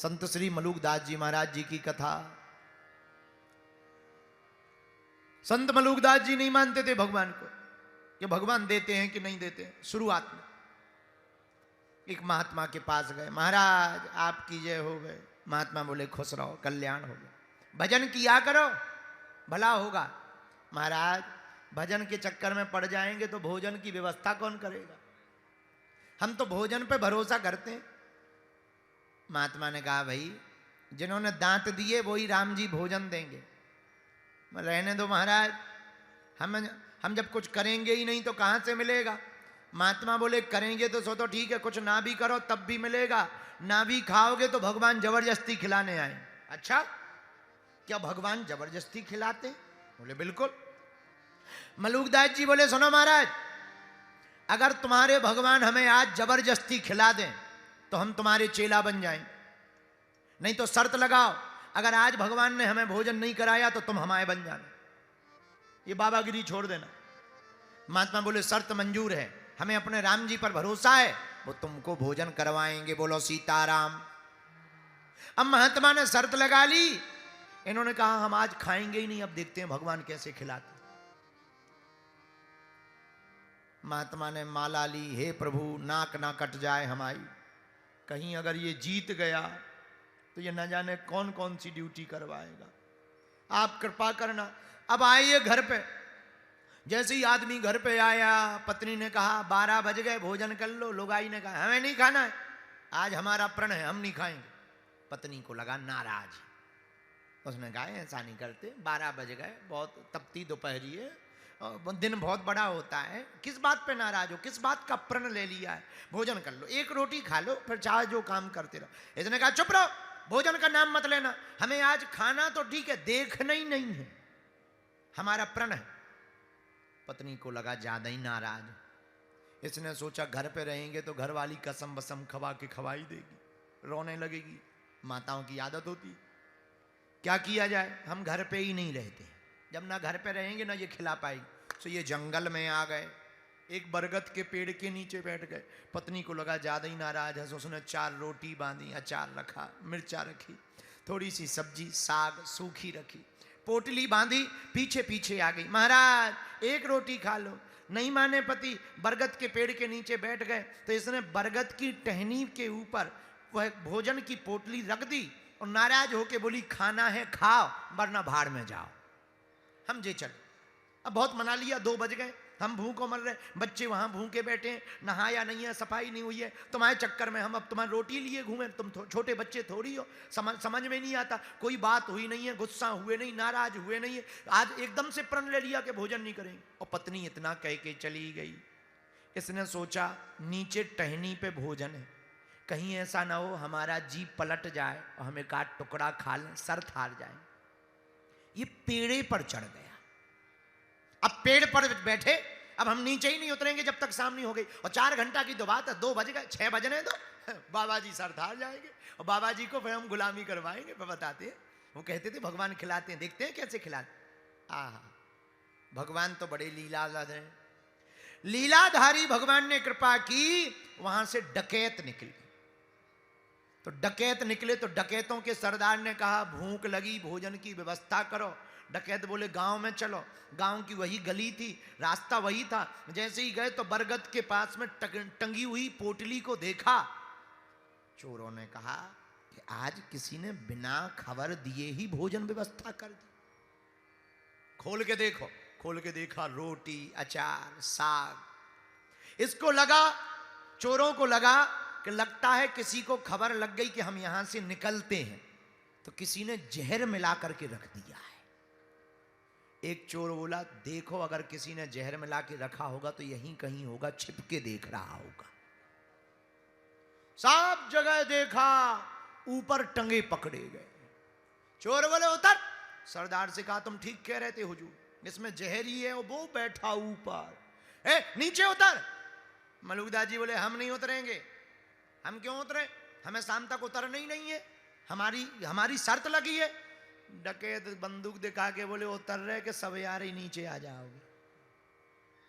संत श्री मलुकदास जी महाराज जी की कथा। संत मलुकदास जी नहीं मानते थे भगवान को कि भगवान देते हैं कि नहीं देते हैं। शुरुआत में एक महात्मा के पास गए, महाराज आपकी जय हो गए। महात्मा बोले खुश रहो, कल्याण हो गया, भजन किया करो भला होगा। महाराज भजन के चक्कर में पड़ जाएंगे तो भोजन की व्यवस्था कौन करेगा, हम तो भोजन पे भरोसा करते हैं। महात्मा ने कहा भाई जिन्होंने दांत दिए वही राम जी भोजन देंगे, रहने दो महाराज, हम जब कुछ करेंगे ही नहीं तो कहां से मिलेगा। महात्मा बोले करेंगे तो सो तो ठीक है, कुछ ना भी करो तब भी मिलेगा, ना भी खाओगे तो भगवान जबरदस्ती खिलाने आए। अच्छा क्या भगवान जबरदस्ती खिलाते? बोले बिल्कुल। मलुकदास जी बोले सुनो महाराज, अगर तुम्हारे भगवान हमें आज जबरदस्ती खिला दें तो हम तुम्हारे चेला बन जाएं, नहीं तो शर्त लगाओ अगर आज भगवान ने हमें भोजन नहीं कराया तो तुम हमारे बन जाना, ये बाबागिरी छोड़ देना। महात्मा बोले शर्त मंजूर है, हमें अपने राम जी पर भरोसा है, वो तुमको भोजन करवाएंगे, बोलो सीताराम। अब महात्मा ने शर्त लगा ली, इन्होंने कहा हम आज खाएंगे ही नहीं, अब देखते हैं भगवान कैसे खिलाते। महात्मा ने माला ली, हे प्रभु नाक ना कट जाए हमारी, कहीं अगर ये जीत गया तो ये न जाने कौन कौन सी ड्यूटी करवाएगा, आप कृपा करना। अब आइए घर पे। जैसे ही आदमी घर पे आया, पत्नी ने कहा 12 बज गए भोजन कर लो। लुगाई ने कहा हमें नहीं खाना है, आज हमारा प्रण है, हम नहीं खाएंगे। पत्नी को लगा नाराज, उसने कहा ऐसा नहीं करते, 12 बज गए, बहुत तपती दोपहरी है, दिन बहुत बड़ा होता है, किस बात पे नाराज हो, किस बात का प्रण ले लिया है, भोजन कर लो, एक रोटी खा लो, फिर चाहे जो काम करते रहो। इसने कहा चुप रहो, भोजन का नाम मत लेना, हमें आज खाना तो ठीक है, देखना ही नहीं है, हमारा प्रण है। पत्नी को लगा ज्यादा ही नाराज, इसने सोचा घर पे रहेंगे तो घर वाली कसम बसम खवा के खवाई देगी, रोने लगेगी, माताओं की आदत होती। क्या किया जाए, हम घर पे ही नहीं रहते, जब ना घर पे रहेंगे ना ये खिला पाएगी। तो ये जंगल में आ गए, एक बरगद के पेड़ के नीचे बैठ गए। पत्नी को लगा ज्यादा ही नाराज है, तो उसने 4 रोटी बांधी, अचार रखा, मिर्चा रखी, थोड़ी सी सब्जी साग सूखी रखी, पोटली बांधी, पीछे पीछे आ गई। महाराज एक रोटी खा लो। नहीं माने पति, बरगद के पेड़ के नीचे बैठ गए तो इसने बरगद की टहनी के ऊपर वह भोजन की पोटली रख दी और नाराज होके बोली खाना है खाओ वरना भाड़ में जाओ, हम जे चलो। अब बहुत मना लिया, 2 बज गए, हम भूखों मर रहे, बच्चे वहां भूखे बैठे हैं, नहाया नहीं है, सफाई नहीं हुई है, तुम्हारे चक्कर में हम अब तुम्हारी रोटी लिए घूमे, तुम छोटे बच्चे थोड़ी हो, समझ में नहीं आता, कोई बात हुई नहीं है, गुस्सा हुए नहीं, नाराज हुए नहीं है, आज एकदम से प्रण ले लिया कि भोजन नहीं करेंगे। और पत्नी इतना कह के चली गई। इसने सोचा नीचे टहनी पे भोजन है, कहीं ऐसा ना हो हमारा जीभ पलट जाए और हमें का टुकड़ा खा लें, सर थार जाए। ये पेड़े पर चढ़ गया। अब पेड़ पर बैठे, अब हम नीचे ही नहीं उतरेंगे जब तक शाम नहीं हो गई, और 4 घंटा की तो बात है, 2 बज गए, 6 बजने दो, बाबा जी सर थार जाएंगे और बाबा जी को फिर हम गुलामी करवाएंगे। फिर बताते हैं, वो कहते थे भगवान खिलाते हैं, देखते हैं कैसे खिलाते। आहा, भगवान तो बड़े लीलाधारी हैं। लीलाधारी भगवान ने कृपा की, वहां से डकैत निकले। तो डकैत निकले तो डकैतों के सरदार ने कहा भूख लगी, भोजन की व्यवस्था करो। डकैत बोले गांव में चलो। गांव की वही गली थी, रास्ता वही था। जैसे ही गए तो बरगद के पास में टंगी हुई पोटली को देखा। चोरों ने कहा कि आज किसी ने बिना खबर दिए ही भोजन व्यवस्था कर दी, खोल के देखो। खोल के देखा, रोटी अचार साग। इसको लगा, चोरों को लगा कि लगता है किसी को खबर लग गई कि हम यहां से निकलते हैं, तो किसी ने जहर मिला करके रख दिया है। एक चोर बोला देखो अगर किसी ने जहर मिला के रखा होगा तो यहीं कहीं होगा, छिप के देख रहा होगा। सब जगह देखा, ऊपर टंगे पकड़े गए। चोर बोले उतर। सरदार से कहा तुम ठीक कह रहे थे हुजूर, इसमें जहर ही है, वो बैठा ऊपर। नीचे उतर। मलुकदास जी बोले हम नहीं उतरेंगे। हम क्यों उतरे, हमें शाम तक उतरना ही नहीं है, हमारी शर्त लगी है। डकैत बंदूक दिखा के बोले उतर रहे कि सब यार ही नीचे आ जाओगे।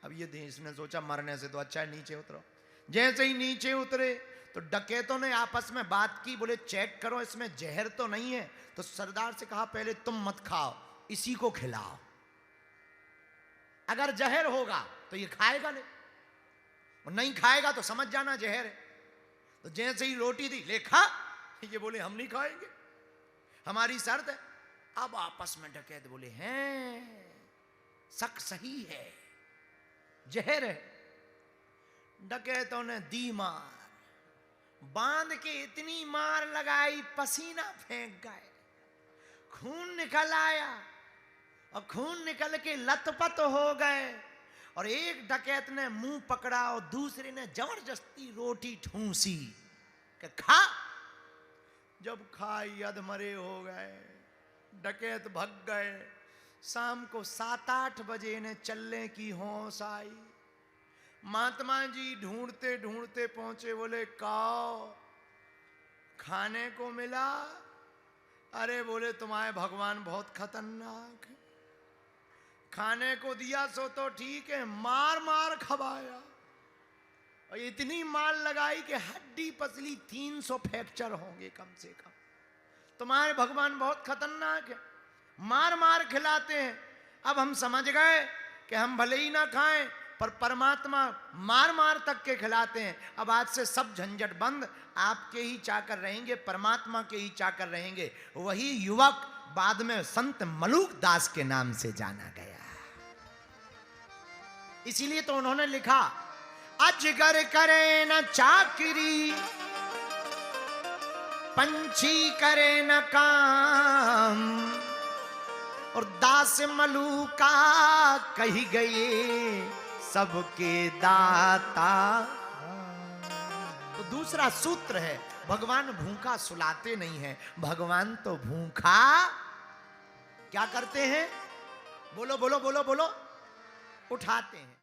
अब ये देश ने सोचा मरने से तो अच्छा है नीचे उतरो। जैसे ही नीचे उतरे तो डकैतों ने आपस में बात की, बोले चेक करो इसमें जहर तो नहीं है। तो सरदार से कहा पहले तुम मत खाओ, इसी को खिलाओ, अगर जहर होगा तो ये खाएगा नहीं, और नहीं खाएगा तो समझ जाना जहर है। तो जैसे ही रोटी दी, ले खा, ये बोले हम नहीं खाएंगे, हमारी शर्त है। अब आपस में डकैत बोले हैं शक सही है, जहर है। डकैतों ने दी मार, बांध के इतनी मार लगाई पसीना फेंक गए, खून निकल आया, और खून निकल के लथपथ हो गए। और एक डकैत ने मुंह पकड़ा और दूसरे ने जबरदस्ती रोटी ठूंसी कि खा। जब खाई अधमरे हो गए, डकैत भग गए। शाम को 7-8 बजे ने चलने की होश आई। महात्मा जी ढूंढते ढूंढते पहुंचे, बोले काओ खाने को मिला? अरे बोले तुम्हारे भगवान बहुत खतरनाक है, खाने को दिया सो तो ठीक है, मार मार खवाया, और इतनी मार लगाई कि हड्डी पसली 300 फ्रैक्चर होंगे कम से कम। तुम्हारे भगवान बहुत खतरनाक है, मार मार खिलाते हैं। अब हम समझ गए कि हम भले ही ना खाएं, पर परमात्मा मार मार तक के खिलाते हैं। अब आज से सब झंझट बंद, आपके ही चाकर रहेंगे, परमात्मा के ही चाकर रहेंगे। वही युवक बाद में संत मलूक दास के नाम से जाना गया। इसीलिए तो उन्होंने लिखा, अजगर करे न चाकरी, पंछी करे न काम, और दास मलूका कही गए सबके दाता। तो दूसरा सूत्र है, भगवान भूखा सुलाते नहीं है, भगवान तो भूखा क्या करते हैं? बोलो बोलो बोलो बोलो, उठाते हैं।